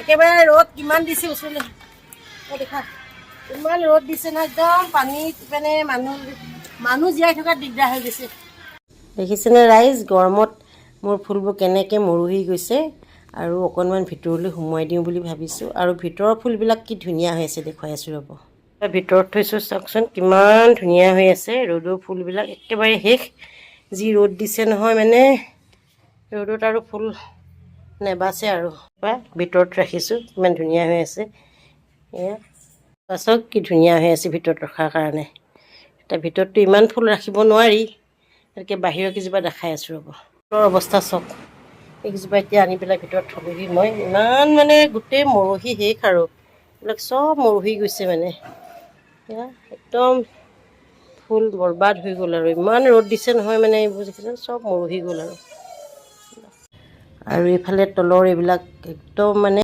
একেবাৰে ৰ'দ কিমান দিছে ওচৰলৈ দেখা ইমান ৰ'দ দিছে ন একদম পানীত মানে মানুহ জীয়াই থকা দিগদাৰ হৈ গৈছে দেখিছেনে ৰাইজ গৰমত মোৰ ফুলবোৰ কেনেকৈ মৰহি গৈছে আৰু অকণমান ভিতৰলৈ সোমোৱাই দিওঁ বুলি ভাবিছোঁ আৰু ভিতৰৰ ফুলবিলাক কি ধুনীয়া হৈ আছে দেখুৱাই আছোঁ ৰ'ব ভিতৰত থৈছোঁ চাওকচোন কিমান ধুনীয়া হৈ আছে ৰ'দৰ ফুলবিলাক একেবাৰে শেষ যি ৰ'দ দিছে নহয় মানে ৰ'দত আৰু ফুল নেবাছে আৰু ভিতৰত ৰাখিছোঁ কিমান ধুনীয়া হৈ আছে এয়া চাওক কি ধুনীয়া হৈ আছে ভিতৰত ৰখাৰ কাৰণে এতিয়া ভিতৰততো ইমান ফুল ৰাখিব নোৱাৰি গতিকে বাহিৰৰ কেইজোপা দেখাই আছোঁ ৰ'ব ফুলৰ অৱস্থা চাওক এইকেইজোপা এতিয়া আনি পেলাই ভিতৰত থ'লোহি মই ইমান মানে গোটেই মৰহি শেষ আৰু এইবিলাক চব মৰহি গৈছে মানে এয়া একদম ফুল বৰবাদ হৈ গ'ল আৰু ইমান ৰ'দ দিছে নহয় মানে এইবোৰ দেখিছে চব মৰহি গ'ল আৰু এইফালে তলৰ এইবিলাক একদম মানে